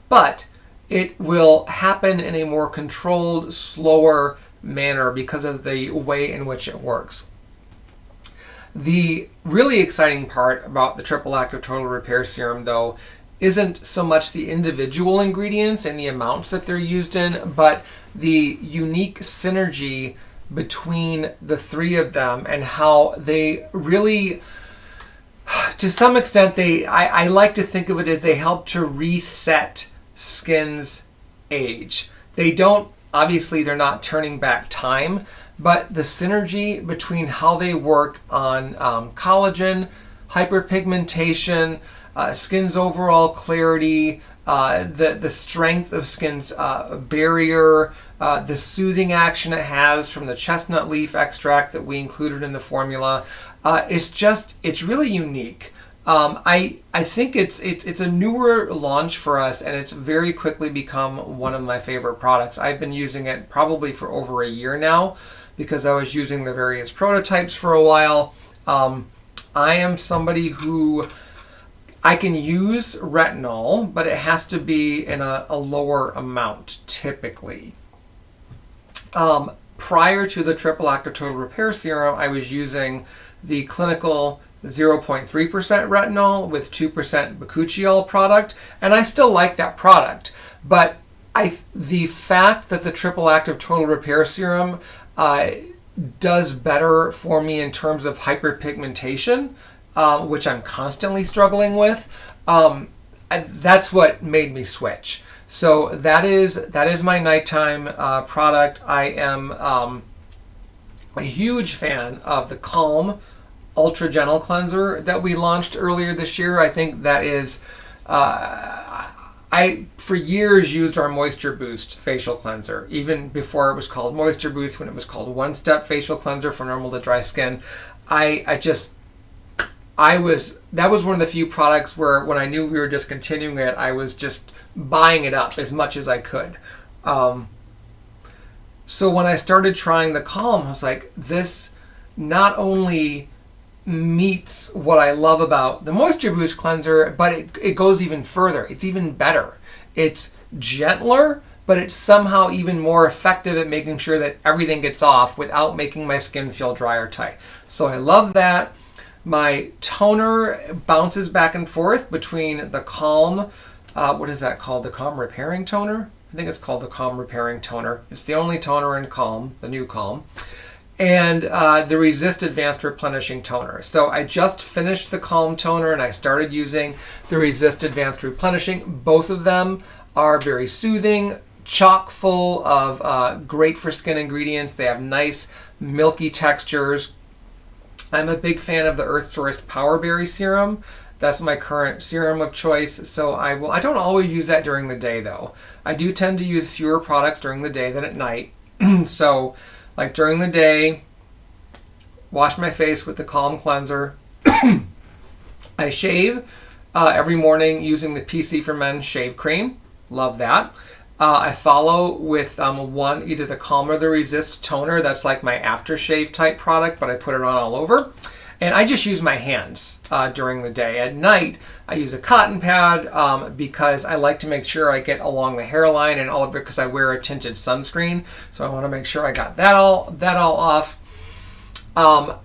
but it will happen in a more controlled, slower manner because of the way in which it works. The really exciting part about the triple active total repair serum, though, isn't so much the individual ingredients and the amounts that they're used in, but the unique synergy between the three of them and how they really, to some extent, I like to think of it as they help to reset skin's age. They don't, obviously they're not turning back time, but the synergy between how they work on collagen, hyperpigmentation, skin's overall clarity, the strength of skin's barrier, the soothing action it has from the chestnut leaf extract that we included in the formula. It's really unique. I think it's a newer launch for us, and it's very quickly become one of my favorite products. I've been using it probably for over a year now because I was using the various prototypes for a while. I am somebody who I can use retinol, but it has to be in a lower amount typically. Prior to the triple active total repair serum, I was using the clinical 0.3% retinol with 2% bakuchiol product, and I still like that product. But the fact that the triple active total repair serum does better for me in terms of hyperpigmentation, which I'm constantly struggling with, that's what made me switch. So that is my nighttime product. I am a huge fan of the Calm Ultra Gentle Cleanser that we launched earlier this year. I think that is, I for years used our Moisture Boost facial cleanser, even before it was called Moisture Boost, when it was called One Step Facial Cleanser for normal to dry skin. That was one of the few products where when I knew we were discontinuing it, I was just buying it up as much as I could. So when I started trying the Calm, I was like, this not only meets what I love about the Moisture Boost cleanser, but it goes even further. It's even better. It's gentler, but it's somehow even more effective at making sure that everything gets off without making my skin feel dry or tight. So I love that. My toner bounces back and forth between the Calm, what is that called? The Calm Repairing Toner? I think it's called the Calm Repairing Toner. It's the only toner in Calm, the new Calm. And the Resist Advanced Replenishing Toner. So I just finished the Calm Toner and I started using the Resist Advanced Replenishing. Both of them are very soothing, chock full of great for skin ingredients. They have nice milky textures. I'm a big fan of the Earth Sourced Power Berry Serum. That's my current serum of choice. So I don't always use that during the day though. I do tend to use fewer products during the day than at night. So like during the day, wash my face with the Calm cleanser. I shave every morning using the PC for Men shave cream. Love that. I follow with either the Calm or the Resist toner. That's like my aftershave type product, but I put it on all over. And I just use my hands during the day. At night, I use a cotton pad because I like to make sure I get along the hairline and all of it because I wear a tinted sunscreen. So I want to make sure I got that all off. So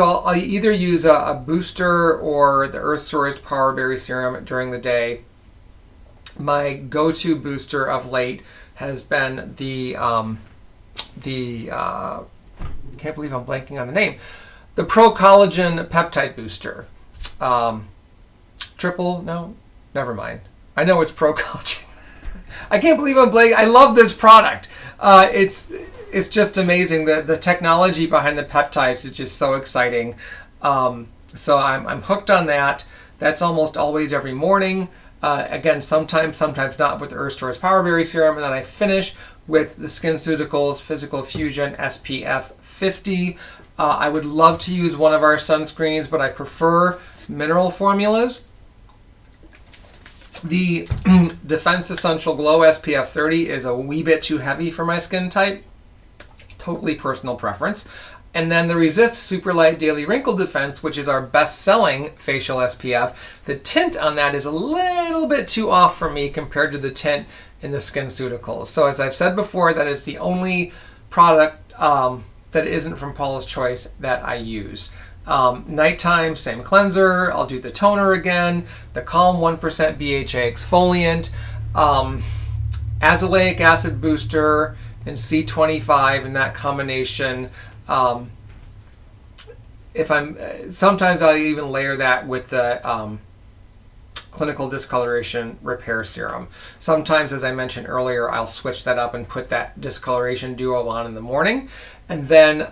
I'll either use a booster or the Earth Sourced Power Berry Serum during the day. My go-to booster of late has been the can't believe I'm blanking on the name. The Pro Collagen Peptide Booster. Never mind. I know it's Pro Collagen. I can't believe I'm blanking. I love this product. It's just amazing. The technology behind the peptides is just so exciting. So I'm hooked on that. That's almost always every morning. Again, sometimes not with the Earth Sourced Power Berry Serum. And then I finish with the SkinCeuticals Physical Fusion SPF 50. I would love to use one of our sunscreens, but I prefer mineral formulas. The Defense Essential Glow SPF 30 is a wee bit too heavy for my skin type. Totally personal preference. And then the Resist Super Light Daily Wrinkle Defense, which is our best-selling facial SPF. The tint on that is a little bit too off for me compared to the tint in the SkinCeuticals. So as I've said before, that is the only product that isn't from Paula's Choice that I use. Nighttime, same cleanser. I'll do the toner again. The Calm 1% BHA exfoliant. Azelaic acid booster and C25 in that combination. Sometimes I'll even layer that with the Clinical Discoloration Repair Serum. Sometimes, as I mentioned earlier, I'll switch that up and put that discoloration duo on in the morning. And then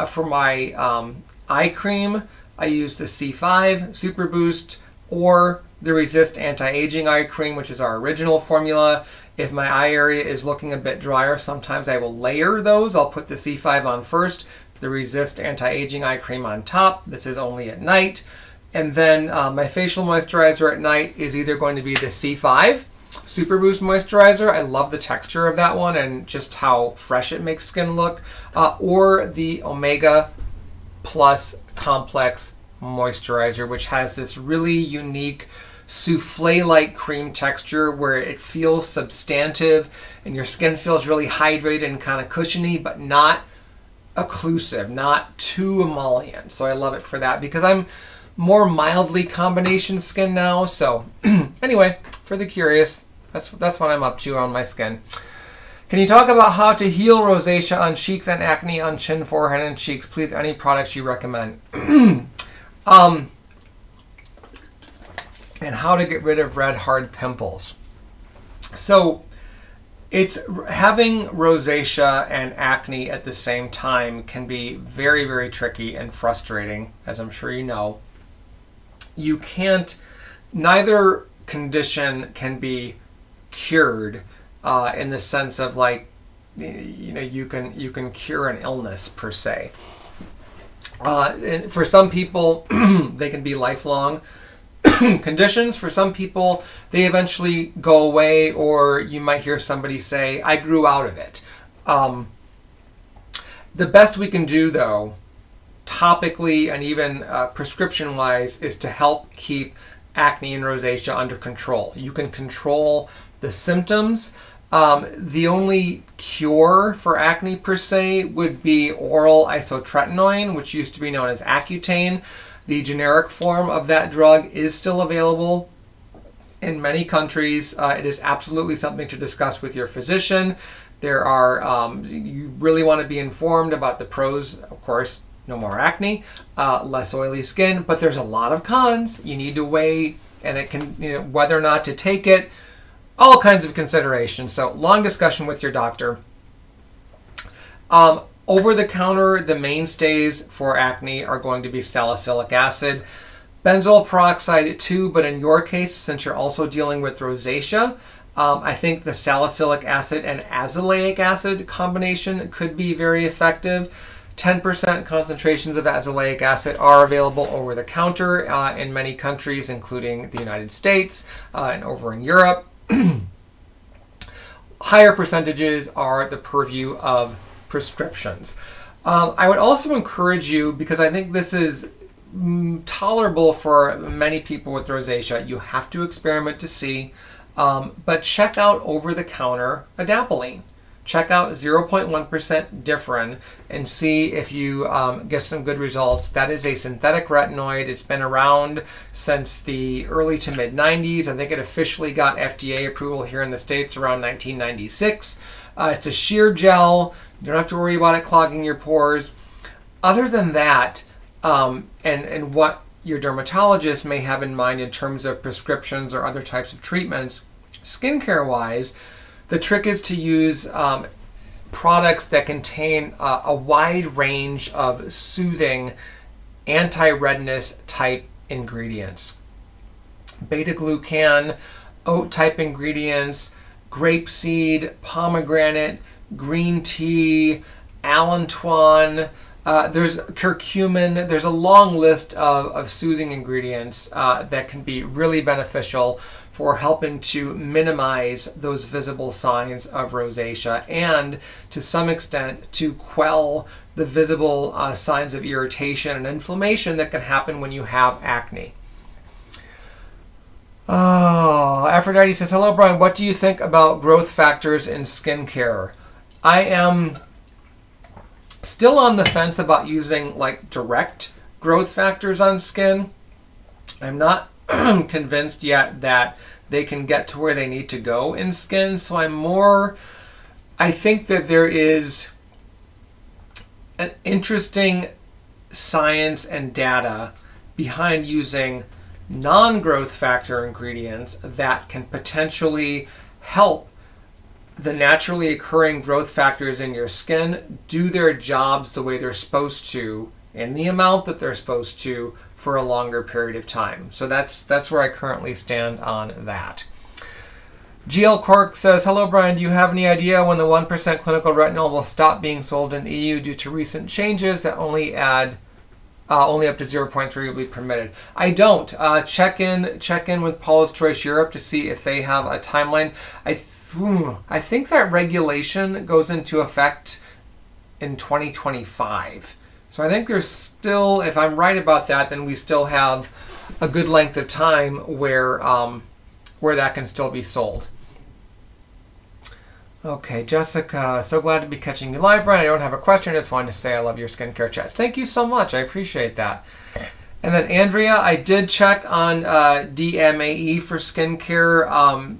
for my eye cream, I use the C5 Super Boost or the Resist Anti-Aging Eye Cream, which is our original formula. If my eye area is looking a bit drier, sometimes I will layer those. I'll put the C5 on first, the Resist Anti-Aging Eye Cream on top. This is only at night. And then my facial moisturizer at night is either going to be the C5 Super Boost Moisturizer. I love the texture of that one and just how fresh it makes skin look. Or the Omega Plus Complex Moisturizer, which has this really unique souffle-like cream texture where it feels substantive and your skin feels really hydrated and kind of cushiony, but not occlusive, not too emollient. So I love it for that because I'm more mildly combination skin now. So anyway, for the curious, that's what I'm up to on my skin. Can you talk about how to heal rosacea on cheeks and acne on chin, forehead, and cheeks? Please, any products you recommend. And how to get rid of red, hard pimples. So it's having rosacea and acne at the same time can be very, very tricky and frustrating, as I'm sure you know. Neither condition can be cured in the sense of like, you can cure an illness per se. And for some people, they can be lifelong. conditions. For some people, they eventually go away, or you might hear somebody say, I grew out of it. The best we can do, though, topically and even prescription-wise, is to help keep acne and rosacea under control. You can control the symptoms. The only cure for acne per se would be oral isotretinoin, which used to be known as Accutane. The generic form of that drug is still available in many countries. It is absolutely something to discuss with your physician. There are, you really want to be informed about the pros, of course, no more acne, less oily skin, but there's a lot of cons. You need to weigh, and it can, whether or not to take it, all kinds of considerations. So long discussion with your doctor. Over the counter, the mainstays for acne are going to be salicylic acid, benzoyl peroxide too, but in your case, since you're also dealing with rosacea, I think the salicylic acid and azelaic acid combination could be very effective. 10% concentrations of azelaic acid are available over the counter in many countries, including the United States and over in Europe. Higher percentages are the purview of prescriptions. I would also encourage you, because I think this is tolerable for many people with rosacea, you have to experiment to see, but check out over-the-counter adapalene. Check out 0.1% Differin and see if you get some good results. That is a synthetic retinoid. It's been around since the early to mid 90s. I think it officially got FDA approval here in the States around 1996. It's a sheer gel. You don't have to worry about it clogging your pores. Other than that, and what your dermatologist may have in mind in terms of prescriptions or other types of treatments, skincare-wise, the trick is to use products that contain a wide range of soothing anti-redness type ingredients. Beta-glucan, oat type ingredients, grapeseed, pomegranate, green tea, allantoin, there's curcumin. There's a long list of soothing ingredients that can be really beneficial for helping to minimize those visible signs of rosacea and, to some extent, to quell the visible signs of irritation and inflammation that can happen when you have acne. Oh, Aphrodite says, hello, Bryan. What do you think about growth factors in skincare? I am still on the fence about using like direct growth factors on skin. I'm not convinced yet that they can get to where they need to go in skin. So I think that there is an interesting science and data behind using non-growth factor ingredients that can potentially help the naturally occurring growth factors in your skin do their jobs the way they're supposed to, in the amount that they're supposed to, for a longer period of time. So that's where I currently stand on that. GL Cork says, hello, Bryan. Do you have any idea when the 1% clinical retinol will stop being sold in the EU due to recent changes that only up to 0.3 will be permitted? I don't. Check in with Paula's Choice Europe to see if they have a timeline. I think that regulation goes into effect in 2025. So I think there's still, if I'm right about that, then we still have a good length of time where that can still be sold. Okay, Jessica, so glad to be catching you live, Bryan. I don't have a question. I just wanted to say I love your skincare chats. Thank you so much. I appreciate that. And then Andrea, I did check on DMAE for skincare.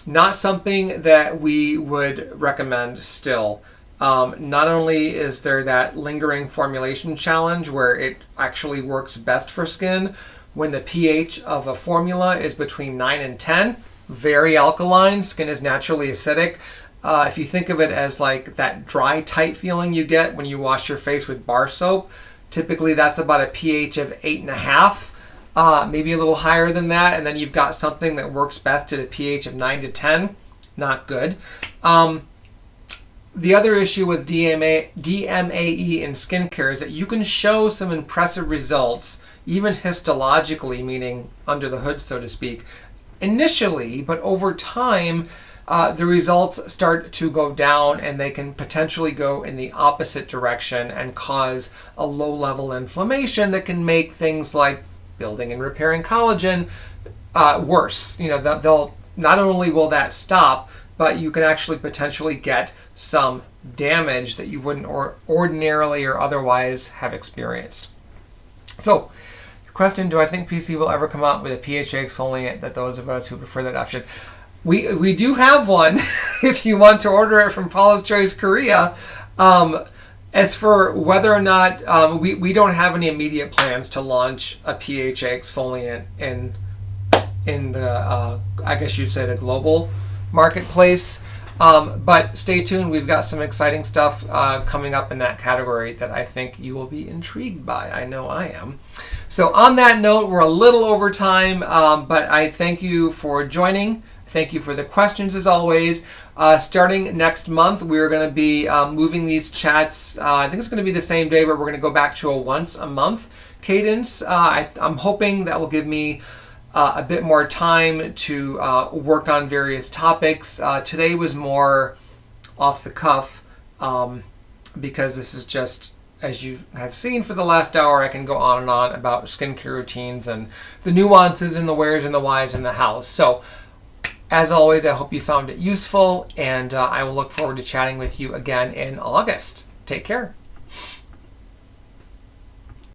Not something that we would recommend still. Not only is there that lingering formulation challenge where it actually works best for skin when the pH of a formula is between 9 and 10, very alkaline, skin is naturally acidic. If you think of it as like that dry, tight feeling you get when you wash your face with bar soap, typically that's about a pH of 8.5, maybe a little higher than that, and then you've got something that works best at a pH of 9 to 10. Not good. The other issue with DMAE in skincare is that you can show some impressive results even histologically, meaning under the hood, so to speak, initially, but over time, the results start to go down, and they can potentially go in the opposite direction and cause a low-level inflammation that can make things like building and repairing collagen worse. They'll not only will that stop, but you can actually potentially get some damage that you wouldn't ordinarily or otherwise have experienced. So, question, do I think PC will ever come out with a PHA exfoliant that those of us who prefer that option? We do have one if you want to order it from Paula's Choice Korea. As for whether or not, we don't have any immediate plans to launch a PHA exfoliant in the, I guess you'd say, the global marketplace. But stay tuned. We've got some exciting stuff coming up in that category that I think you will be intrigued by. I know I am. So on that note, we're a little over time, but I thank you for joining. Thank you for the questions as always. Starting next month, we're going to be moving these chats. I think it's going to be the same day, but we're going to go back to a once a month cadence. I'm hoping that will give me a bit more time to work on various topics. Today was more off the cuff because this is just, as you have seen for the last hour, I can go on and on about skincare routines and the nuances and the wheres and the whys in the house. So, as always, I hope you found it useful, and I will look forward to chatting with you again in August. Take care.